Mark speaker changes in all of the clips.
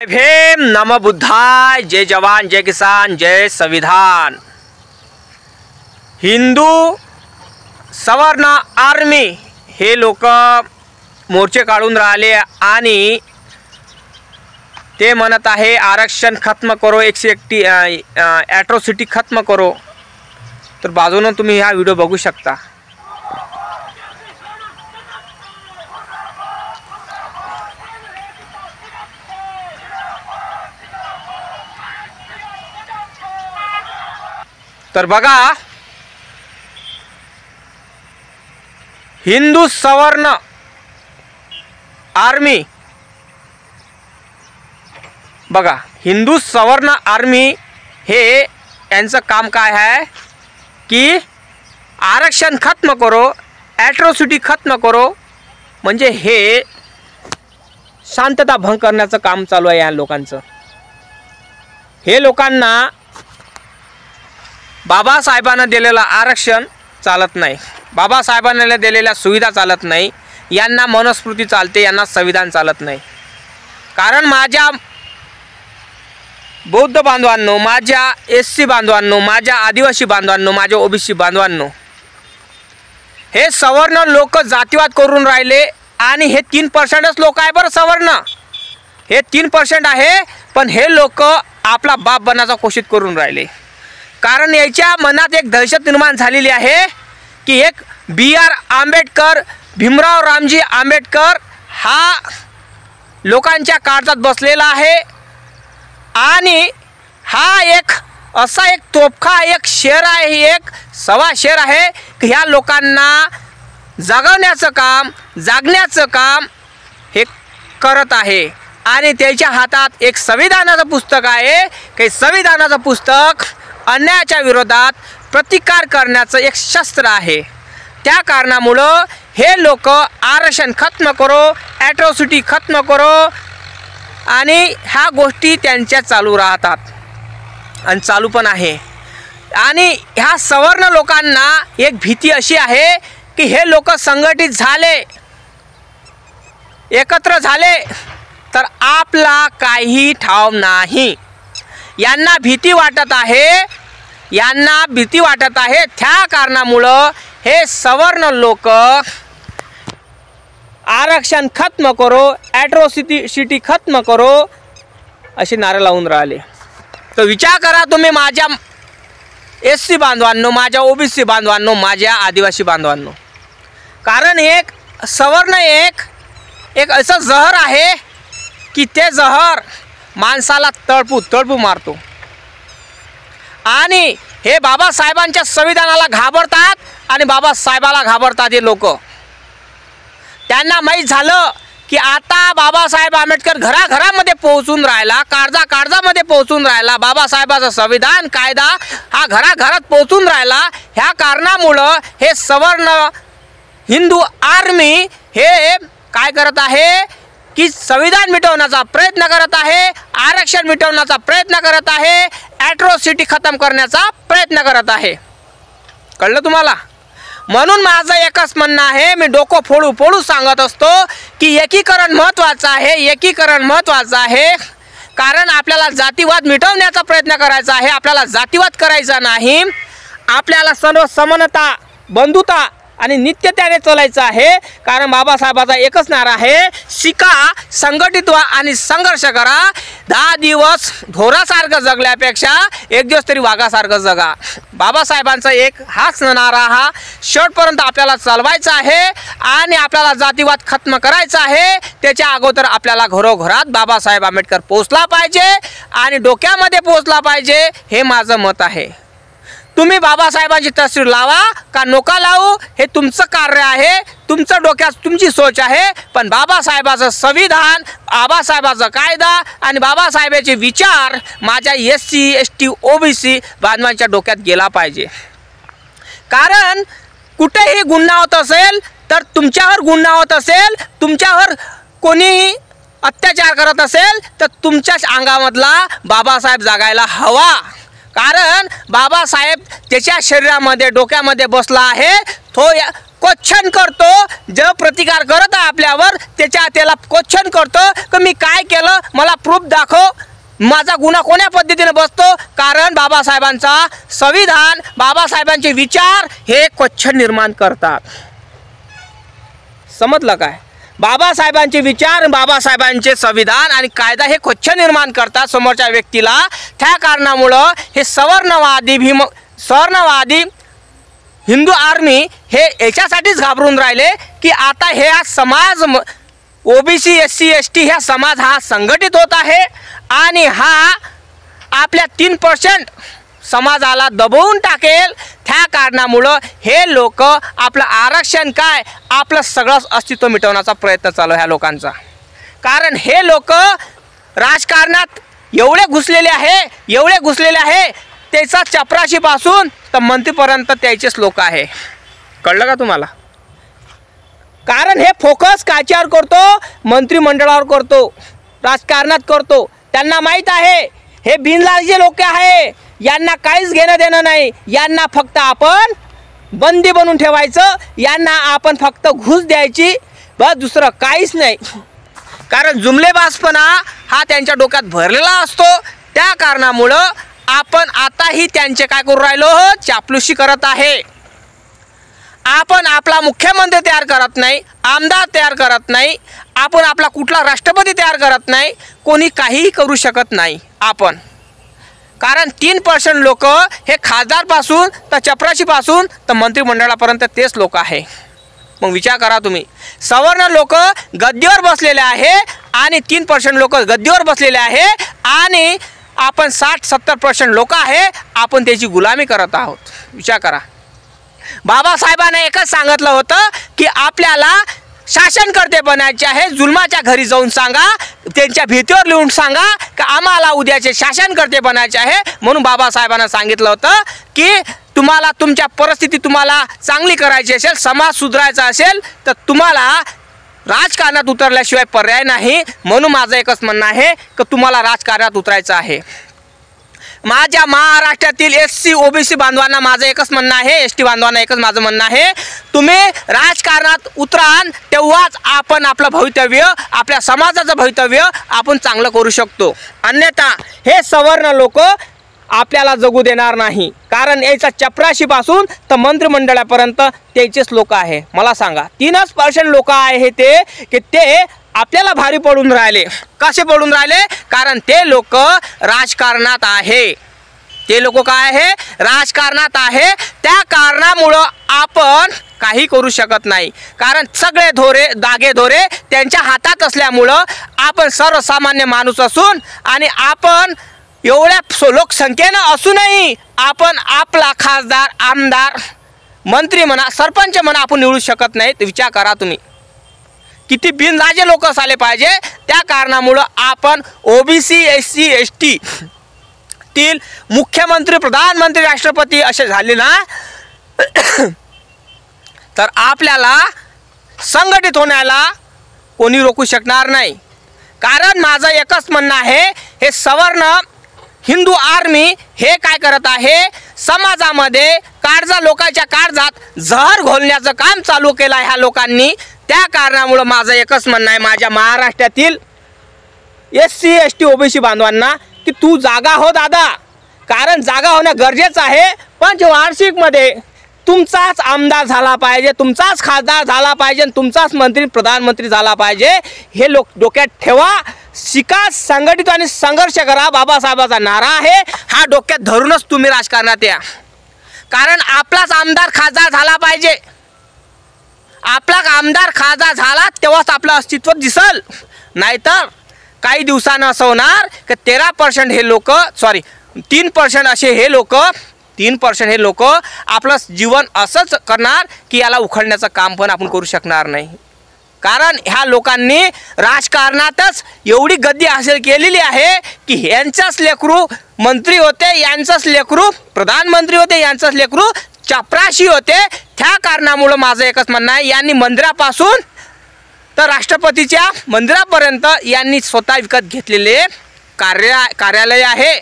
Speaker 1: भीम नमो बुद्धाय। जय जवान जय किसान जय संविधान। हिंदू सवर्ण आर्मी हे लोक मोर्चे काढून राहिले आणि ते म्हणत आहे आरक्षण खत्म करो, 131 ॲट्रॉसिटी खत्म करो। तर बाजूने तुम्ही हा व्हिडिओ बघू शकता। तर बघा, हिंदू सवर्ण आर्मी, बघा हिंदू सवर्ण आर्मी हे यांचं काम काय आहे की आरक्षण खत्म करो, ॲट्रॉसिटी खत्म करो, म्हणजे हे शांतता भंग करण्याचं काम चालू आहे या लोकांचं। हे लोकांना बाबासाहेबांना दिलेलं आरक्षण चालत नाही, बाबासाहेबांना दिलेल्या सुविधा चालत नाही, यांना मनुस्मृती चालते, यांना संविधान चालत नाही। कारण माझ्या बौद्ध बांधवांनो, माझ्या एससी बांधवांनो, माझ्या आदिवासी बांधवांनो, माझ्या ओबीसी बांधवांनो, हे सवर्ण लोक जातीवाद करून राहिले आणि हे 3%च लोक आहे बरं सवर्ण, हे 3% आहे, पण हे लोक आपला बाप बनायचा कोशिश करून राहिले। कारण याच्या मनात एक दहशत निर्माण झालेली आहे की एक BR आंबेडकर, भीमराव रामजी आंबेडकर हा लोकांच्या काळजात बसलेला आहे आणि हा एक असा एक तोफा एक शेर आहे, एक सवा शेर आहे की ह्या लोकांना जगवण्याचं काम, जागण्याचं काम हे करत आहे। आणि त्याच्या हातात एक संविधानाचं पुस्तक आहे की संविधानाचं पुस्तक अन्यायाच्या विरोधात प्रतिकार करण्याचं एक शस्त्र आहे। त्या कारणामुळं हे लोक आरक्षण खत्म करो, ॲट्रॉसिटी खत्म करो आणि ह्या गोष्टी त्यांच्या चालू राहतात आणि चालू पण आहे। आणि ह्या सवर्ण लोकांना एक भीती अशी आहे की हे लोक संघटित झाले, एकत्र झाले तर आपला काही ठाव नाही। यांना भीती वाटत आहे, यांना भीती वाटत आहे, त्या कारणामुळं हे सवर्ण लोक आरक्षण खत्म करो, ॲट्रॉसिटी खत्म करो असे नारे लावून राहिले। तर विचार करा तुम्ही माझ्या एससी बांधवांनो, माझ्या ओबीसी बांधवांनो, माझ्या आदिवासी बांधवांनो, कारण एक सवर्ण एक असं जहर आहे की ते जहर माणसाला तळपू मारतो। आणि हे बाबासाहेबांच्या संविधानाला घाबरतात आणि बाबासाहेबाला घाबरतात हे लोक। त्यांना माहीत झालं की आता बाबासाहेब आंबेडकर घराघरामध्ये पोहोचून राहिला, काळजामध्ये पोहोचून राहिला, बाबासाहेबाचं संविधान कायदा हा घराघरात पोहोचून राहिला। ह्या कारणामुळं हे सवर्ण हिंदू आर्मी हे काय करत आहे की संविधान मिटवण्याचा प्रयत्न करत आहे, आरक्षण मिटवण्याचा प्रयत्न करत आहे, ॲट्रॉसिटी खतम करण्याचा प्रयत्न करत आहे। कळलं तुम्हाला? म्हणून माझं एकच म्हणणं आहे, मी डोकं फोडू सांगत असतो की एकीकरण महत्त्वाचं आहे, एकीकरण महत्त्वाचं आहे। कारण आपल्याला जातीवाद मिटवण्याचा प्रयत्न करायचा आहे, आपल्याला जातीवाद करायचा नाही, आपल्याला सर्व समानता, बंधुता आणि नित्यतेने चालायचं आहे। कारण बाबासाहेबाचा एकच नारा आहे, शिका, संघटित व्हा आणि संघर्ष करा। 10 दिवस ढोरासारखं जगल्यापेक्षा एक दिवस तरी वाघासारखं जगा। बाबासाहेबांचा एक हाच नारा हा शेवटपर्यंत आपल्याला चालवायचा आहे आणि आपल्याला जातीवाद खत्म करायचा आहे। त्याच्या अगोदर आपल्याला घरोघरात बाबासाहेब आंबेडकर पोहोचला पाहिजे आणि डोक्यामध्ये पोहोचला पाहिजे, हे माझं मत आहे। तुम्ही बाबासाहेबांची तस्वीर लावा का नका लावू हे तुमचं कार्य आहे, तुमचं डोक्यात तुमची सोच आहे, पण बाबासाहेबाचं संविधान, बाबासाहेबाचा कायदा आणि बाबासाहेबाचे विचार माझ्या SC ST OBC बांधवांच्या डोक्यात गेला पाहिजे। कारण कुठेही गुन्हा होत असेल तर तुमच्यावर गुन्हा होत असेल, तुमच्यावर कोणी अत्याचार करत असेल तर तुमच्याच अंगामधला बाबासाहेब जागायला हवा। कारण बाबासाहेब त्याच्या शरीरामध्ये, डोक्यामध्ये बसला आहे, क्वेश्चन करतो, जो प्रतिकार करत आहे आपल्यावर त्याला क्वेश्चन करतो की मी काय केलं, मला प्रूफ दाखव, माझा गुन्हा कोण्या पद्धतीने बसतो. कारण बाबासाहेबांचा संविधान, बाबासाहेबांचे विचार हे क्वेश्चन निर्माण करतात. समजलं काय? बाबासाहेबांचे विचार, बाबासाहेबांचे संविधान आणि कायदा हे क्वेश्चन निर्माण करतात समोरच्या व्यक्तीला. त्या कारणामुळं हे सवर्णवादी हिंदू आर्मी हे याच्यासाठीच घाबरून राहिले की आता हे समाज ओबीसी SC ST ह्या समाज हा संघटित होत आहे आणि हा आपल्या 3% समाजाला दबवून टाकेल. त्या कारणामुळं हे लोक आपलं आरक्षण काय, आपलं सगळं अस्तित्व मिटवण्याचा प्रयत्न चालू आहे ह्या लोकांचा. कारण हे लोक राजकारणात एवढे घुसलेले आहे त्याचा चपराशीपासून तर मंत्रीपर्यंत त्याचेच लोक आहे. कळलं का तुम्हाला? कारण हे फोकस काच्यावर करतो, मंत्रिमंडळावर करतो, राजकारणात करतो. त्यांना माहीत आहे हे बिनलालचे लोक आहे, यांना काहीच घेणं देणं नाही, यांना फक्त आपण बंदी बनवून ठेवायचं, यांना आपण फक्त घुस द्यायची, बस दुसरं काहीच नाही. कारण जुमलेबाजपणा हा त्यांच्या डोक्यात भरलेला असतो. त्या कारणामुळं आपण आताही त्यांचे काय करू राहिलो, चापलुसी करत आहे. आपण आपला मुख्यमंत्री तयार करत नाही, आमदार तयार करत नाही, आपण आपला कुठला राष्ट्रपती तयार करत नाही, कोणी काहीही करू शकत नाही आपण. कारण 3% लोक हे खासदारपासून तर चपराशीपासून तर मंत्रिमंडळापर्यंत तेच लोक आहे. मग विचार करा तुम्ही, सवर्ण लोक गद्दीवर बसलेले आहे आणि 3% लोक गद्दीवर बसलेले आहे आणि आपण 60-70% लोक आहे, आपण त्याची गुलामी करत आहोत. विचार करा. बाबासाहेबांनी एकच सांगितलं होतं की आपल्याला शासनकर्ते बनायचे आहे. जुलमाच्या घरी जाऊन सांगा, त्यांच्या भीतीवर लिहून सांगा की आम्हाला उद्याचे शासनकर्ते बनायचे आहे. म्हणून बाबासाहेबांना सांगितलं होतं की तुम्हाला तुमच्या परिस्थिती तुम्हाला चांगली करायची असेल, समाज सुधारायचा असेल तर तुम्हाला राजकारणात उतरल्याशिवाय पर्याय नाही. म्हणून माझं एकच म्हणणं आहे की तुम्हाला राजकारणात उतरायचं आहे. माझ्या महाराष्ट्रातील SC OBC बांधवांना माझं एकच म्हणणं आहे, ST बांधवांना एकच माझं म्हणणं आहे, तुम्ही राजकारणात उतरान तेव्हाच आपण आपलं भवितव्य, आपल्या समाजाचं भवितव्य आपण चांगलं करू शकतो. अन्यथा हे सवर्ण लोक आपल्याला जगू देणार नाही. कारण याचा चपराशीपासून तर मंत्रिमंडळापर्यंत त्याचेच लोक आहे. मला सांगा 3% लोक आहे ते की ते आपल्याला भारी पडून राहिले. कसे पडून राहिले? कारण ते लोक राजकारणात आहे. ते लोक काय आहे? राजकारणात आहे. त्या कारणामुळं आपण काही करू शकत नाही. कारण सगळे दागेधोरे त्यांच्या हातात असल्यामुळं आपण सर्वसामान्य माणूस असून आणि आपण एवढ्या लोकसंख्येनं असूनही आपण आपला खासदार, आमदार, मंत्री म्हणा, सरपंच म्हणा आपण निवडू शकत नाही. विचार करा तुम्ही, किती बिनलाजे लोक झाले पाहिजे. त्या कारणामुळं आपण OBC SC ST तील मुख्यमंत्री, प्रधानमंत्री, राष्ट्रपती असे झाले ना तर आपल्याला संघटित होण्याला कोणी रोखू शकणार नाही. कारण माझं एकच म्हणणं आहे, हे सवर्ण हिंदू आर्मी हे काय करत आहे, समाजामध्ये लोकांच्या काळजात जहर घोलण्याचं काम चालू केलं आहे ह्या लोकांनी. त्या कारणामुळं माझं एकच म्हणणं आहे माझ्या महाराष्ट्रातील SC ST OBC बांधवांना की तू जागा हो दादा. कारण जागा होणं गरजेचं आहे. पंचवार्षिकमध्ये तुमचाच आमदार झाला पाहिजे, तुमचाच खासदार झाला पाहिजे, तुमचाच मंत्री, प्रधानमंत्री झाला पाहिजे. हे लोक डोक्यात ठेवा. शिका, संघटित आणि संघर्ष करा. बाबासाहेबांचा नारा आहे, हा डोक्यात धरूनच तुम्ही राजकारणात या. कारण आपलाच आमदार खासदार झाला पाहिजे. आपला आमदार खासदार झाला तेव्हाच आपलं अस्तित्व दिसल. नाहीतर काही दिवसानं असं होणार की 13% हे लोक 3% असे हे लोक 3% हे लोक आपलं जीवन असंच करणार की याला उखडण्याचं काम पण आपण करू शकणार नाही. कारण ह्या लोकांनी राजकारणातच एवढी गद्दी हासिल केलेली आहे की यांचाच लेकरू मंत्री होते, यांचाच लेकरू प्रधानमंत्री होते, यांचाच लेकरू चपराशी होते. त्या कारणामुळं माझं एकच म्हणणं आहे, यांनी मंदिरापासून तर राष्ट्रपतीच्या मंदिरापर्यंत यांनी स्वतः विकत घेतलेले कार्यालय आहे.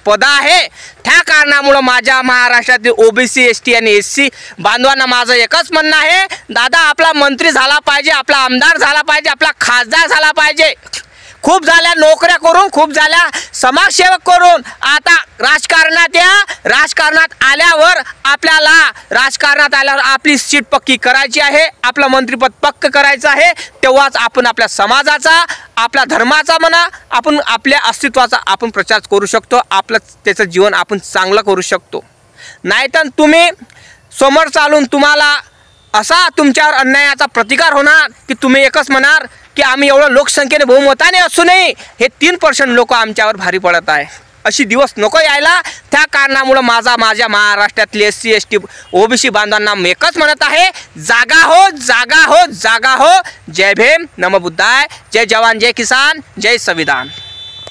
Speaker 1: पद आहे। त्या कारणामुळं माझ्या महाराष्ट्रातील ओबीसी एसटी आणि एससी बांधवांना माझं एकच म्हणणं आहे, दादा आपला मंत्री झाला पाहिजे, आपला आमदार झाला पाहिजे, आपला खासदार झाला पाहिजे। खूप झाल्या नोकऱ्या करून, खूप झाल्या समाजसेवक करून, आता राजकारणात या। राजकारणात आल्यावर आपल्याला आपली सीट पक्की करायची आहे, आपलं मंत्रिपद पक्क करायचं आहे। तेव्हाच आपण आपल्या समाजाचा, आपल्या धर्माचा म्हणा, आपण आपल्या अस्तित्वाचा आपण प्रचार करू शकतो, आपलं त्याचं जीवन आपण चांगलं करू शकतो। नाहीतर तुम्ही समोर चालून तुम्हाला असा तुमच्यावर अन्यायाचा प्रतिकार होणार की तुम्ही एकच म्हणणार की आम्ही एवढं लोकसंख्येने बहुमताने असूनही हे 3% लोक आमच्यावर भारी पडत आहे। अशी दिवस नको यायला। त्या कारणामुळं माझ्या महाराष्ट्रातले एससी एसटी ओबीसी बांधवांना एकच म्हणत आहे, जागा हो, जागा हो, जागा हो। जय भीम, नमो बुद्धाय, जय जवान, जय किसान, जय संविधान।